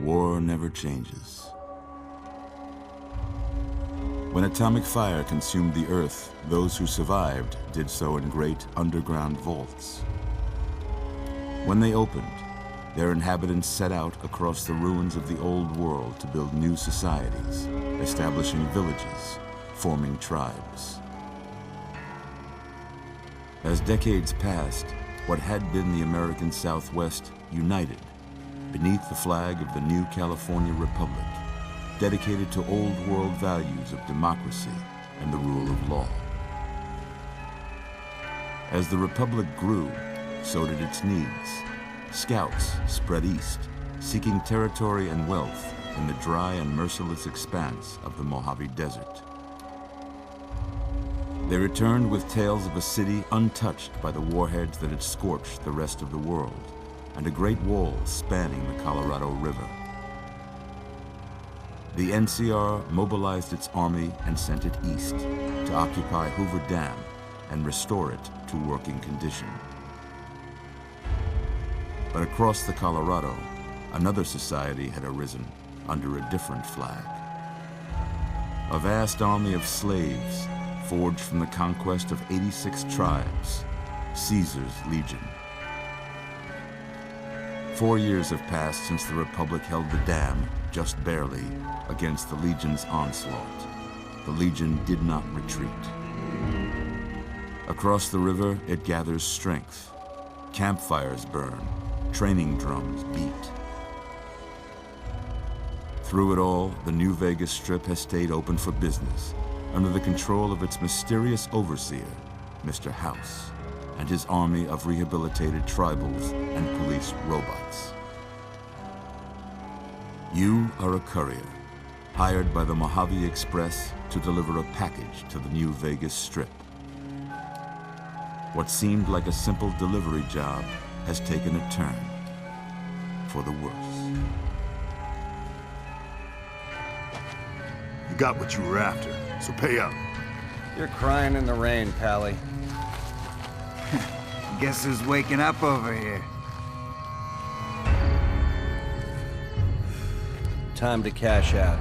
War never changes. When atomic fire consumed the Earth, those who survived did so in great underground vaults. When they opened, their inhabitants set out across the ruins of the old world to build new societies, establishing villages, forming tribes. As decades passed, what had been the American Southwest united beneath the flag of the new California Republic, dedicated to old world values of democracy and the rule of law. As the Republic grew, so did its needs. Scouts spread east, seeking territory and wealth in the dry and merciless expanse of the Mojave Desert. They returned with tales of a city untouched by the warheads that had scorched the rest of the world, and a great wall spanning the Colorado River. The NCR mobilized its army and sent it east to occupy Hoover Dam and restore it to working condition. But across the Colorado, another society had arisen under a different flag. A vast army of slaves forged from the conquest of 86 tribes, Caesar's Legion. 4 years have passed since the Republic held the dam, just barely, against the Legion's onslaught. The Legion did not retreat. Across the river, it gathers strength. Campfires burn, training drums beat. Through it all, the New Vegas Strip has stayed open for business, under the control of its mysterious overseer, Mr. House, and his army of rehabilitated tribals and police robots. You are a courier, hired by the Mojave Express to deliver a package to the New Vegas Strip. What seemed like a simple delivery job has taken a turn for the worse. You got what you were after, so pay up. You're crying in the rain, Pally. Guess who's waking up over here? Time to cash out.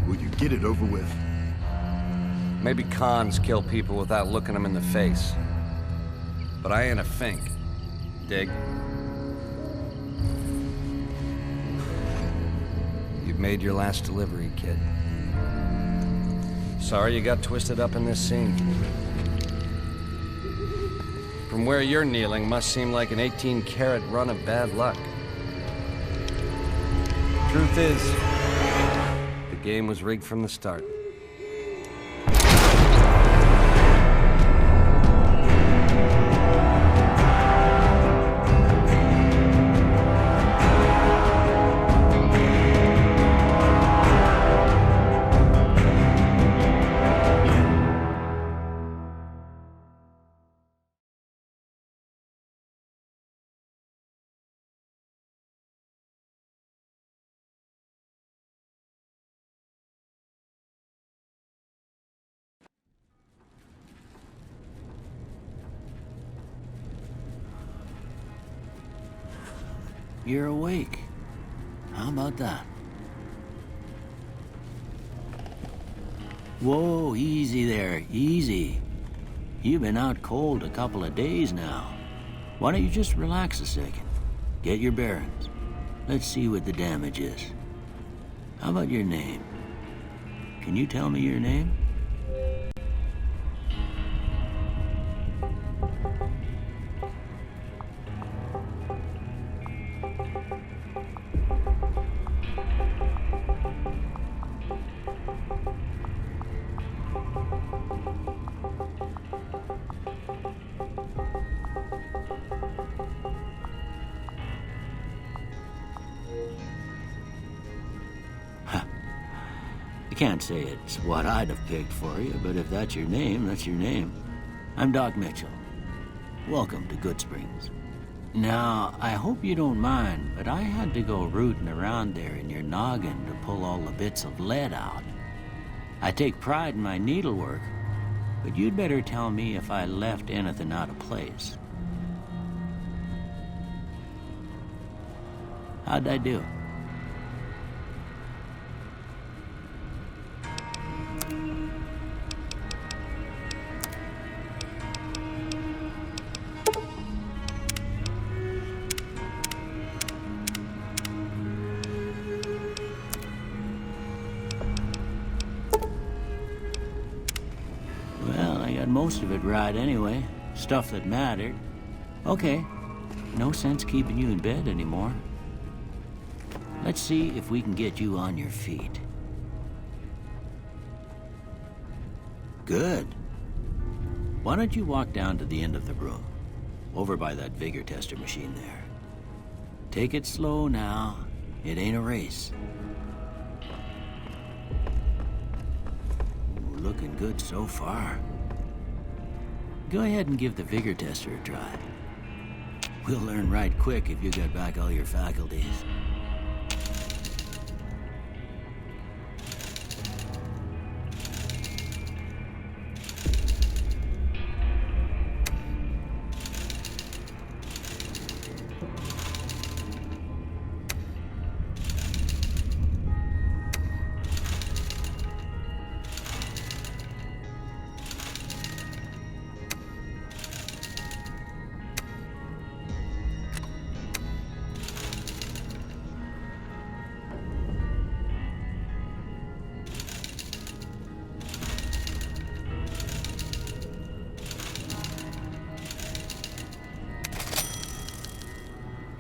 Will you get it over with? Maybe cons kill people without looking them in the face. But I ain't a fink. Dig? You've made your last delivery, kid. Sorry you got twisted up in this scene. From where you're kneeling must seem like an 18-carat run of bad luck. Truth is, the game was rigged from the start. You're awake. How about that? Whoa, easy there, easy. You've been out cold a couple of days now. Why don't you just relax a second? Get your bearings. Let's see what the damage is. How about your name? Can you tell me your name? I can't say it's what I'd have picked for you, but if that's your name, that's your name. I'm Doc Mitchell. Welcome to Goodsprings. Now, I hope you don't mind, but I had to go rooting around there in your noggin to pull all the bits of lead out. I take pride in my needlework, but you'd better tell me if I left anything out of place. How'd I do? had most of it right anyway. Stuff that mattered. Okay, no sense keeping you in bed anymore. Let's see if we can get you on your feet. Good. Why don't you walk down to the end of the room, over by that vigor tester machine there. Take it slow now. It ain't a race. Ooh, looking good so far. Go ahead and give the vigor tester a try. We'll learn right quick if you get back all your faculties.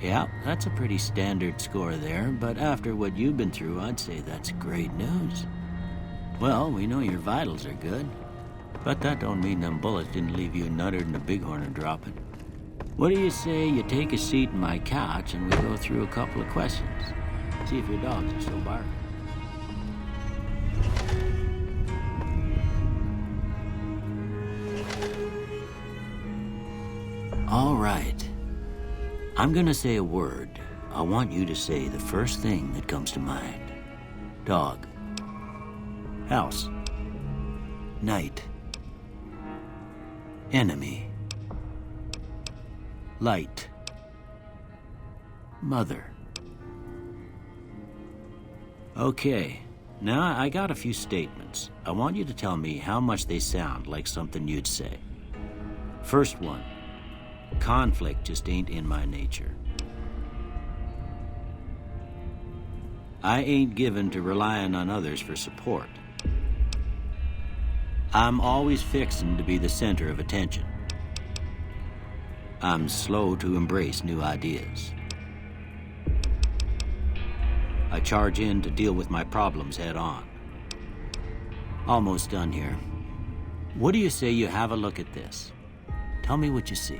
Yeah, that's a pretty standard score there, but after what you've been through, I'd say that's great news. Well, we know your vitals are good, but that don't mean them bullets didn't leave you nuttered and a bighorn are dropping. What do you say you take a seat in my couch and we go through a couple of questions? See if your dogs are still barking. All right. I'm gonna say a word. I want you to say the first thing that comes to mind. Dog. House. Night. Enemy. Light. Mother. Okay. Now I got a few statements. I want you to tell me how much they sound like something you'd say. First one. Conflict just ain't in my nature. I ain't given to relying on others for support. I'm always fixin' to be the center of attention. I'm slow to embrace new ideas. I charge in to deal with my problems head on. Almost done here. What do you say you have a look at this? Tell me what you see.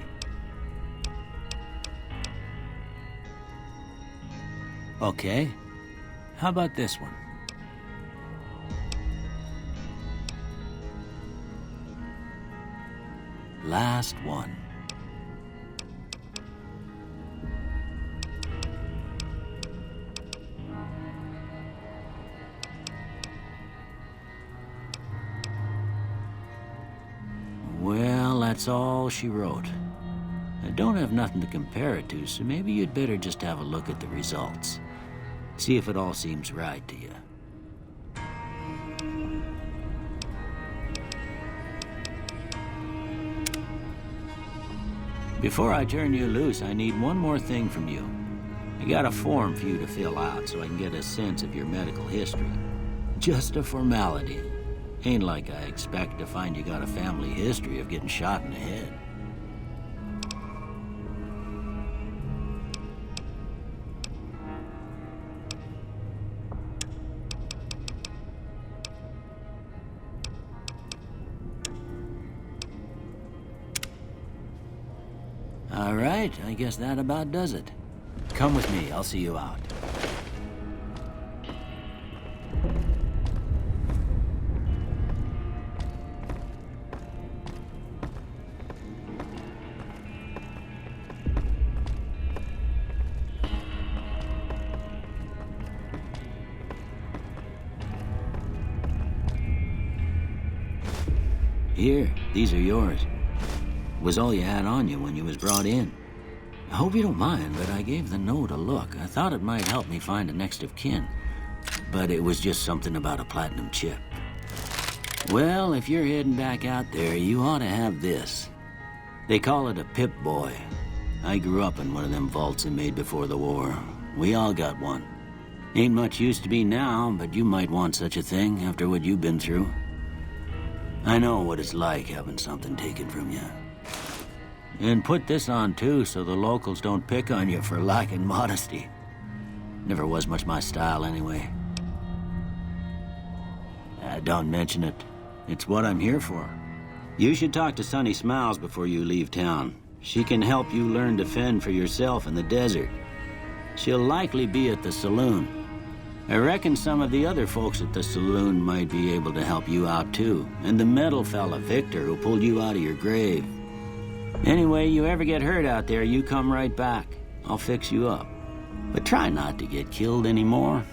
Okay. How about this one? Last one. Well, that's all she wrote. I don't have nothing to compare it to, so maybe you'd better just have a look at the results. See if it all seems right to you. Before I turn you loose, I need one more thing from you. I got a form for you to fill out so I can get a sense of your medical history. Just a formality. Ain't like I expect to find you got a family history of getting shot in the head. All right, I guess that about does it. Come with me, I'll see you out. Here, these are yours. Was all you had on you when you was brought in. I hope you don't mind, but I gave the note a look. I thought it might help me find a next of kin, but it was just something about a platinum chip. Well, if you're heading back out there, you ought to have this. They call it a Pip-Boy. I grew up in one of them vaults they made before the war. We all got one. Ain't much use to me now, but you might want such a thing after what you've been through. I know what it's like having something taken from you. And put this on too, so the locals don't pick on you for lacking modesty. Never was much my style anyway. Don't mention it. It's what I'm here for. You should talk to Sunny Smiles before you leave town. She can help you learn to fend for yourself in the desert. She'll likely be at the saloon. I reckon some of the other folks at the saloon might be able to help you out too. And the metal fella, Victor, who pulled you out of your grave. Anyway, you ever get hurt out there, you come right back. I'll fix you up. But try not to get killed anymore.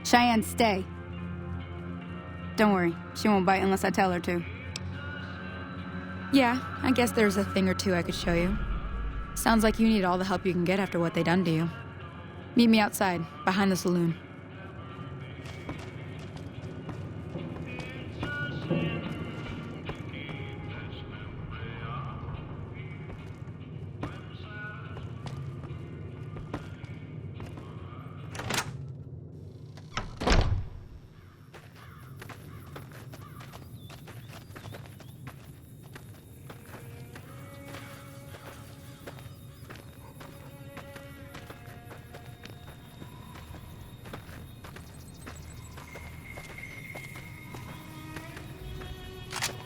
Cheyenne, stay. Don't worry, she won't bite unless I tell her to. Yeah, I guess there's a thing or two I could show you. Sounds like you need all the help you can get after what they done to you. Meet me outside, behind the saloon.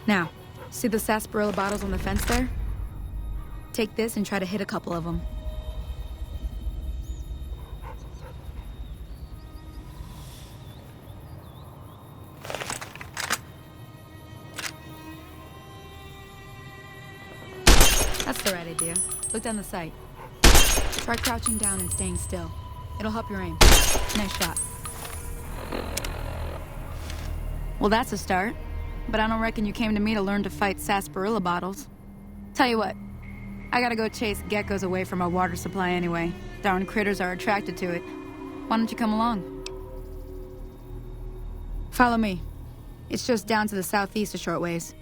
Now, see the sarsaparilla bottles on the fence there? Take this and try to hit a couple of them. That's the right idea. Look down the sight. Try crouching down and staying still. It'll help your aim. Nice shot. Well, that's a start. But I don't reckon you came to me to learn to fight sarsaparilla bottles. Tell you what, I gotta go chase geckos away from our water supply anyway. Darn critters are attracted to it. Why don't you come along? Follow me. It's just down to the southeast a short ways.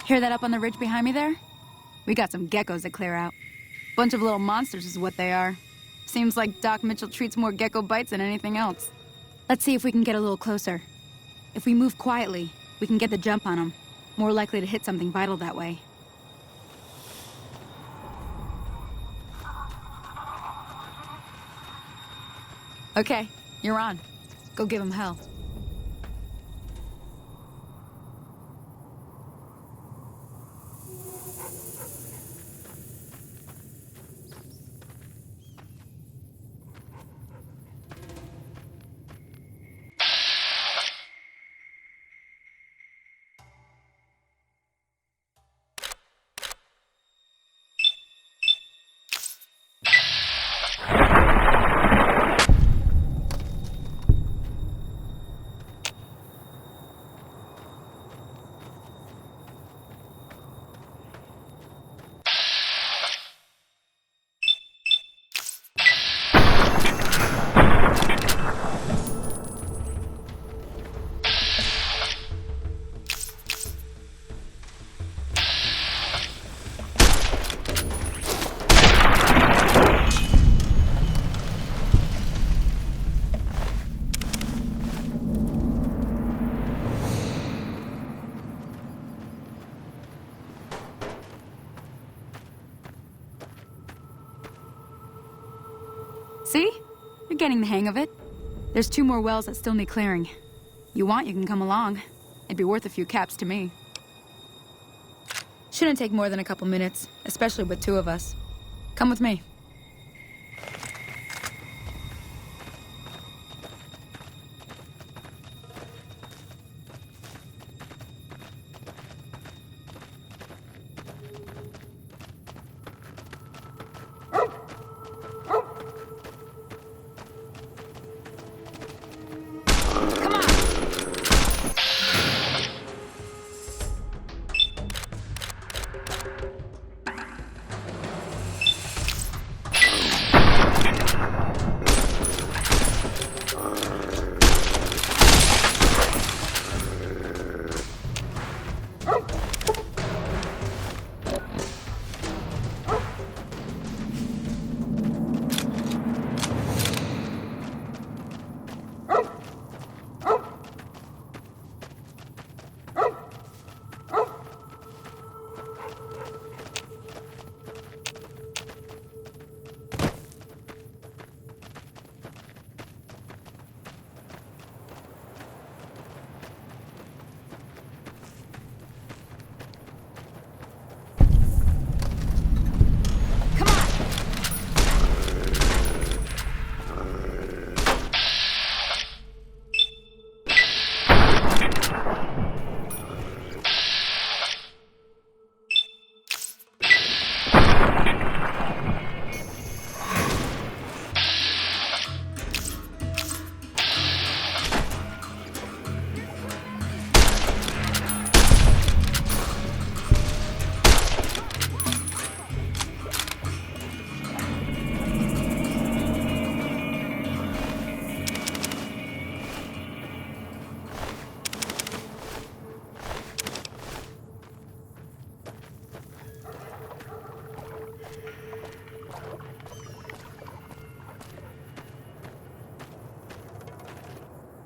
Hear that up on the ridge behind me there? We got some geckos to clear out. Bunch of little monsters is what they are. Seems like Doc Mitchell treats more gecko bites than anything else. Let's see if we can get a little closer. If we move quietly, we can get the jump on them. More likely to hit something vital that way. Okay, you're on. Go give them hell. See? You're getting the hang of it. There's 2 more wells that still need clearing. You want, you can come along. It'd be worth a few caps to me. Shouldn't take more than a couple minutes, especially with 2 of us. Come with me.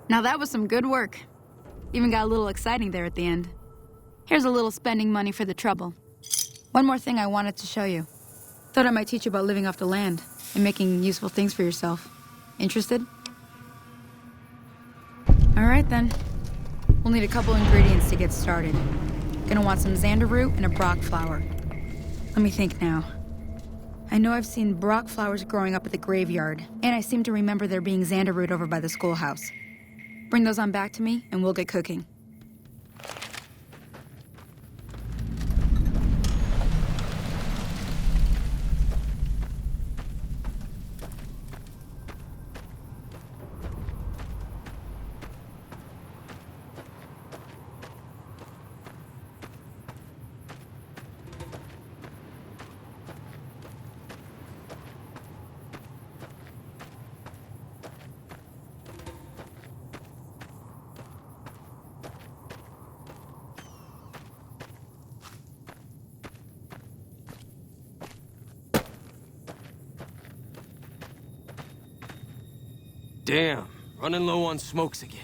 Now that was some good work. Even got a little exciting there at the end. Here's a little spending money for the trouble. One more thing I wanted to show you. Thought I might teach you about living off the land and making useful things for yourself. Interested? All right then. We'll need a couple ingredients to get started. Gonna want some xander root and a brock flower. Let me think now. I know I've seen brock flowers growing up at the graveyard, and I seem to remember there being xander root over by the schoolhouse. Bring those on back to me, and we'll get cooking. Damn, running low on smokes again.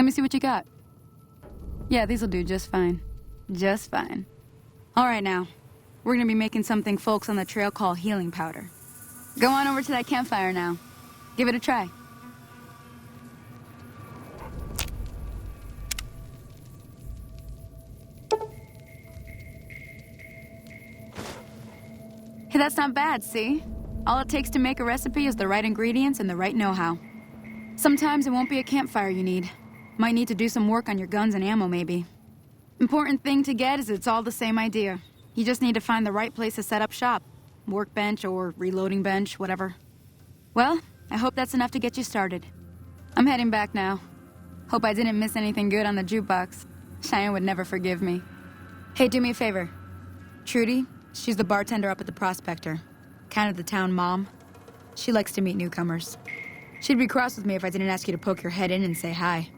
Let me see what you got. Yeah, these'll do just fine. Just fine. All right, now. We're gonna be making something folks on the trail call healing powder. Go on over to that campfire now. Give it a try. Hey, that's not bad, see? All it takes to make a recipe is the right ingredients and the right know-how. Sometimes it won't be a campfire you need. Might need to do some work on your guns and ammo, maybe. Important thing to get is it's all the same idea. You just need to find the right place to set up shop. Workbench or reloading bench, whatever. Well, I hope that's enough to get you started. I'm heading back now. Hope I didn't miss anything good on the jukebox. Cheyenne would never forgive me. Hey, do me a favor. Trudy, she's the bartender up at the Prospector. Kind of the town mom. She likes to meet newcomers. She'd be cross with me if I didn't ask you to poke your head in and say hi.